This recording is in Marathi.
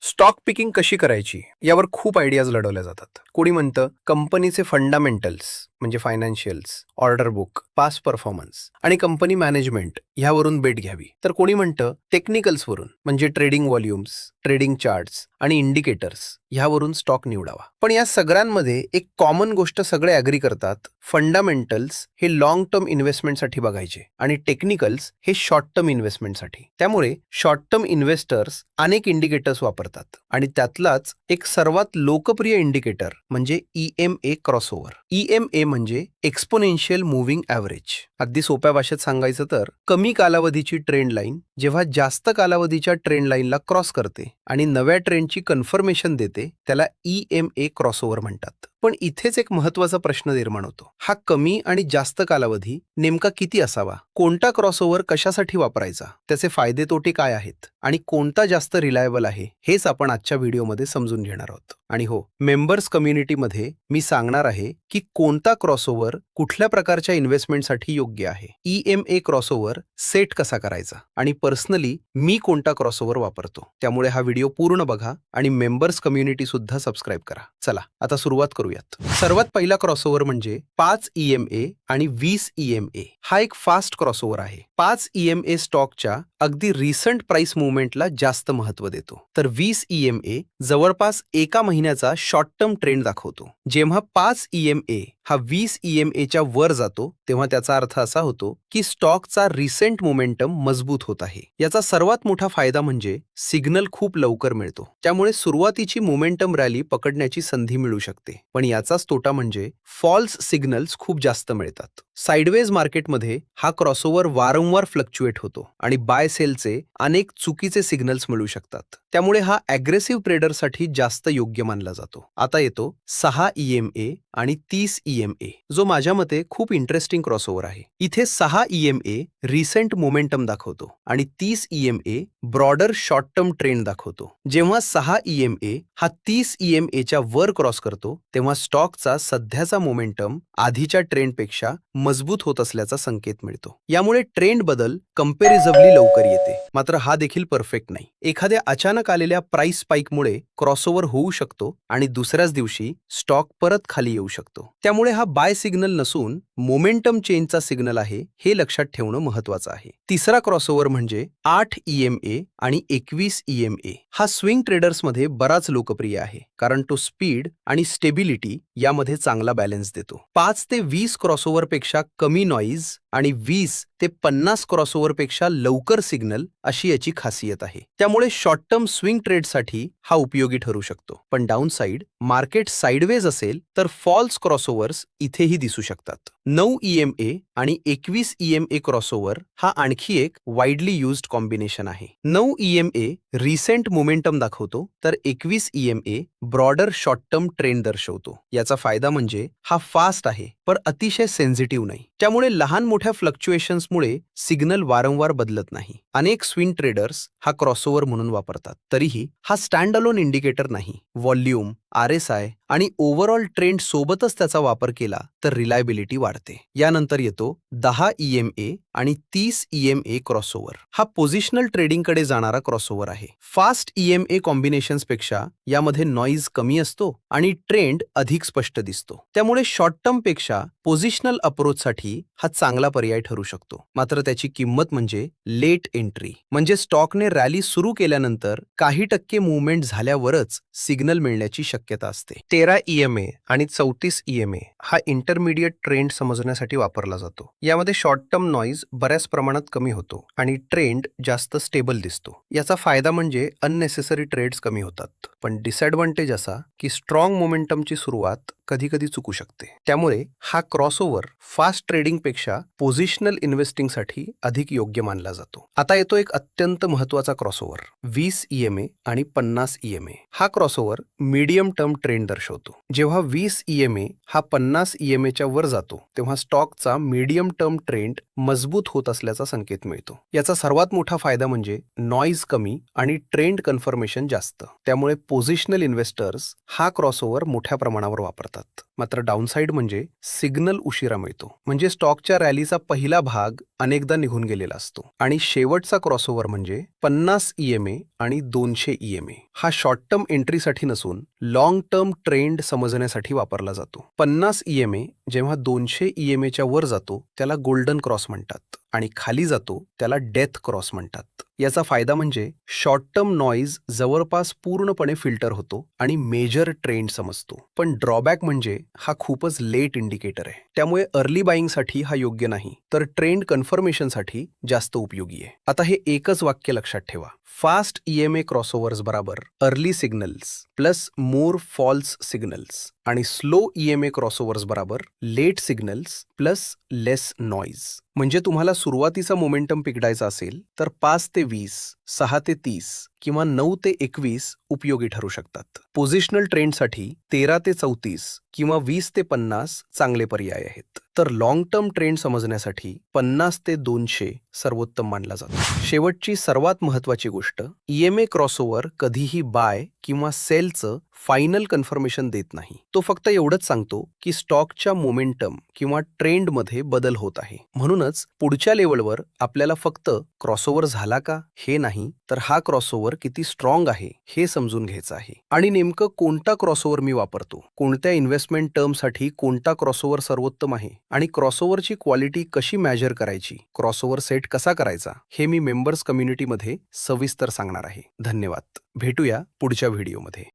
स्टॉक पिकिंग कशी करायची यावर खूप आयडियाज लढवल्या जातात. कोणी म्हणतं कंपनीचे फंडामेंटल्स म्हणजे financials, order book, past performance आणि कंपनी मॅनेजमेंट ह्यावरून बेट घ्यावी. तर कोणी म्हणतं टेक्निकल्सवरून म्हणजे ट्रेडिंग व्हॉल्यूम्स, ट्रेडिंग चार्ट्स आणि इंडिकेटर्स ह्यावरून स्टॉक निवडावा. पण या सगळ्यांमध्ये एक कॉमन गोष्ट सगळे ॲग्री करतात, फंडामेंटल्स हे लॉंग टर्म इन्व्हेस्टमेंटसाठी बघायचे आणि टेक्निकल्स हे शॉर्ट टर्म इन्व्हेस्टमेंटसाठी. त्यामुळे शॉर्ट टर्म इन्व्हेस्टर्स अनेक इंडिकेटर्स वापरतात आणि त्यातलाच एक सर्वात लोकप्रिय इंडिकेटर म्हणजे EMA क्रॉसओव्हर. EMA म्हणजे एक्सपोनेन्शियल मूव्हिंग ॲव्हरेज. अगदी सोप्या भाषेत सांगायचं तर कमी कालावधीची ट्रेंड लाईन जेव्हा जास्त कालावधीच्या ट्रेंड लाईनला क्रॉस करते आणि नव्या ट्रेंडची कन्फर्मेशन देते त्याला EMA क्रॉसओव्हर म्हणतात. पण इथेच एक महत्त्वाचा प्रश्न निर्माण होतो. हा कमी आणि जास्त कालावधी नेमका किती असावा? कोणता क्रॉसओव्हर कशासाठी वापरायचा? त्याचे फायदे तोटे काय आहेत? आणि कोणता जास्त रिलायबल आहे? हेच आपण आजच्या व्हिडिओमध्ये समजून घेणार आहोत. आणि हो, मेंबर्स कम्युनिटीमध्ये मी सांगणार आहे की कोणता क्रॉसओव्हर कुठल्या प्रकारच्या इन्व्हेस्टमेंटसाठी योग्य आहे. EMA क्रॉसओव्हर सेट कसा करायचा आणि पर्सनली मी कोणता क्रॉसओव्हर वापरतो. त्यामुळे हा व्हिडिओ पूर्ण बघा आणि मेंबर्स कम्युनिटी सुद्धा सबस्क्राईब करा. चला आता सुरुवात करूयात. सर्वात पहिला क्रॉसओव्हर म्हणजे 5 EMA आणि 20 EMA. हा एक फास्ट क्रॉसओव्हर आहे. 5 EMA स्टॉकच्या अगदी रिसंट प्राइस मुवमेंटला जास्त महत्त्व देतो, तर 20 EMA जवळपास एका महिन्याचा शॉर्ट टर्म ट्रेंड दाखवतो. जेव्हा 5 EMA हा 20 EMAच्या वर जातो तेव्हा त्याचा अर्थ असा होतो की स्टॉकचा रिसेंट मोमेंटम मजबूत होत आहे. याचा सर्वात मोठा फायदा म्हणजे सिग्नल खूप लवकर मिळतो, त्यामुळे सुरुवातीची मोमेंटम रॅली पकडण्याची संधी मिळू शकते. पण याचाच तोटा म्हणजे फॉल्स सिग्नल्स खूप जास्त मिळतात. साइडवेज मार्केटमध्ये हा क्रॉसओव्हर वारंवार फ्लक्च्युएट होतो आणि बाय सेलचे अनेक चुकीचे सिग्नल्स मिळू शकतात. त्यामुळे हा ॲग्रेसिव्ह ट्रेडरसाठी जास्त योग्य मानला जातो. आता येतो 6 EMA आणि 30 EMA, जो माझ्या मते खूप इंटरेस्टिंग क्रॉसओव्हर आहे. इथे 6 EMA रिसेंट मोमेंटम दाखवतो आणि 30 EMA broader short term trend दाखवतो. जेव्हा 6 EMA हा 30 EMAच्या वर क्रॉस करतो तेव्हा स्टॉकचा सध्याचा मोमेंटम आधीच्या ट्रेंडपेक्षा मजबूत होत असल्याचा संकेत मिळतो. यामुळे ट्रेंड बदल कंपॅरिझिव्हली लवकर येते. मात्र हा देखील परफेक्ट नाही. एखाद्या अचानक आलेल्या प्राइस स्पाइकमुळे क्रॉसओव्हर होऊ शकतो आणि दुसऱ्याच दिवशी स्टॉक परत खाली येऊ शकतो. त्यामुळे हा बाय सिग्नल नसून मोमेंटम चेंजचा सिग्नल आहे हे लक्षात ठेवणं महत्त्वाचं आहे. तिसरा क्रॉसओव्हर म्हणजे 8 EMA आणि 21 EMA. हा स्विंग ट्रेडर्समध्ये बराच लोकप्रिय आहे कारण तो स्पीड आणि स्टेबिलिटी यामध्ये चांगला बॅलन्स देतो. 5 ते 20 क्रॉसओव्हर पेक्षा कमी नॉईज आणि 20 ते 50 क्रॉसओव्हर पेक्षा लवकर सिग्नल अशी याची खासियत आहे. त्यामुळे शॉर्ट टर्म स्विंग ट्रेडसाठी हा उपयोगी ठरू शकतो. पण डाऊन साइड मार्केट साइडवेज असेल तर फॉल्स क्रॉसओव्हर्स इथेही दिसू शकतात. 9 EMA आणि 21 EMA क्रॉसओव्हर हा आणखी एक वाईडली युज्ड कॉम्बिनेशन आहे. 9 EMA रिसेंट मोमेंटम दाखवतो तर 21 EMA broader short term trend दर्शवतो. याचा फायदा म्हणजे हा फास्ट आहे पण अतिशय सेन्सिटिव्ह नाही. त्यामुळे लहान मोठ्या फ्लक्च्युएशन्समुळे सिग्नल वारंवार बदलत नाही. अनेक स्विंग ट्रेडर्स हा क्रॉसओव्हर म्हणून वापरतात. तरीही हा स्टँड अलोन इंडिकेटर नाही. व्हॉल्यूम, RSI आणि ओव्हरऑल ट्रेंड सोबतच त्याचा वापर केला तर रिलायबिलिटी वाढते. यानंतर येतो 10 EMA आणि 30 EMA क्रॉसओव्हर. हा पोझिशनल ट्रेडिंगकडे जाणारा क्रॉसओव्हर आहे. फास्ट EMA कॉम्बिनेशन्सपेक्षा यामध्ये नॉईज कमी असतो आणि ट्रेंड अधिक स्पष्ट दिसतो. त्यामुळे शॉर्ट टर्म पेक्षा पोझिशनल अप्रोचसाठी हा चांगला पर्याय ठरू शकतो. मात्र त्याची किंमत म्हणजे लेट एंट्री, म्हणजे स्टॉकने रॅली सुरू केल्यानंतर काही टक्के मूव्हमेंट झाल्यावरच सिग्नल मिळण्याची शक्यता असते. 13 EMA आणि 34 EMA हा इंटरमिडिएट ट्रेंड समजण्यासाठी वापरला जातो. यामध्ये शॉर्ट टर्म नॉईज बऱ्याच प्रमाणात कमी होतो आणि ट्रेंड जास्त स्टेबल दिसतो. याचा फायदा म्हणजे अननेसेसरी ट्रेड्स कमी होतात. पण डिसएडव्हान्टेज असा की स्ट्रॉंग मोमेंटमची सुरुवात कधी कधी चुकू शकते. त्यामुळे हा क्रॉसओव्हर फास्ट ट्रेडिंगपेक्षा पोझिशनल इन्व्हेस्टिंगसाठी अधिक योग्य मानला जातो. आता येतो एक अत्यंत महत्त्वाचा क्रॉसओव्हर 20 EMA आणि 50 EMA. हा क्रॉसओव्हर मीडियम टर्म ट्रेंड दर्शवतो. जेव्हा 20 EMA हा 50 EMAच्या वर जातो तेव्हा स्टॉकचा मीडियम टर्म ट्रेंड मजबूत होत असल्याचा संकेत मिळतो. याचा सर्वात मोठा फायदा म्हणजे नॉईज कमी आणि ट्रेंड कन्फर्मेशन जास्त. त्यामुळे पोझिशनल इन्व्हेस्टर्स हा क्रॉसओव्हर मोठ्या प्रमाणावर वापरतात. मात्र डाऊनसाइड म्हणजे सिग्नल उशिरा मिळतो, म्हणजे स्टॉकच्या रॅलीचा पहिला भाग अनेकदा निघून गेलेला असतो. आणि शेवटचा क्रॉसओव्हर म्हणजे 50 EMA आणि 200 EMA हा शॉर्ट टर्म एंट्रीसाठी नसून लॉंग टर्म ट्रेंड समजण्यासाठी वापरला जातो. 50 EMA जेव्हा 200 EMAच्या वर जातो त्याला गोल्डन क्रॉस म्हणतात आणि खाली जातो त्याला डेथ क्रॉस म्हणतात. याचा फायदा म्हणजे शॉर्ट टर्म नॉईज जवळपास पूर्णपणे फिल्टर होतो आणि मेजर ट्रेंड समजतो. पण ड्रॉबॅक म्हणजे हा खूपच लेट इंडिकेटर आहे. त्यामुळे अर्ली बाईंगसाठी हा योग्य नाही, तर ट्रेंड कन्फर्मेशनसाठी जास्त उपयोगी आहे. आता हे एकच वाक्य लक्षात ठेवा. फास्ट EMA क्रॉसओव्हर्स बराबर early signals plus more false signals आणि स्लो EMA क्रॉसओव्हर्स बराबर late signals plus less noise. म्हणजे तुम्हाला सुरुवातीचा मोमेंटम पिकडायचा असेल तर 5 ते 20, 6 ते 30 किंवा 9 ते 21 उपयोगी ठरू शकतात. पोझिशनल ट्रेंडसाठी 13 ते 34 किंवा 20 ते 50 चांगले पर्याय आहेत. तर लॉंग टर्म ट्रेंड समजण्यासाठी 50 ते 200 सर्वोत्तम मानला जातो. शेवटची सर्वात महत्त्वाची गोष्ट, EMA क्रॉसओव्हर कधीही बाय किंवा सेलचं फायनल कन्फर्मेशन देत नाही. तो फक्त एवढंच सांगतो की स्टॉकच्या मोमेंटम किंवा ट्रेंडमध्ये बदल होत आहे. म्हणूनच पुढच्या लेवलवर आपल्याला फक्त क्रॉसओव्हर झाला का हे नाही, तर हा क्रॉसओव्हर किती स्ट्रॉंग आहे हे समजून घ्यायचं आहे. आणि नेमकं कोणता क्रॉसओव्हर मी वापरतो, कोणत्या इन्व्हेस्टमेंट टर्मसाठी कोणता क्रॉसओव्हर सर्वोत्तम आहे आणि क्रॉसओव्हरची क्वालिटी कशी मेजर करायची, क्रॉसओव्हर सेट कसा करायचा, हे मी मेंबर्स कम्युनिटीमध्ये सविस्तर सांगणार आहे. धन्यवाद. भेटूया पुढच्या व्हिडिओमध्ये.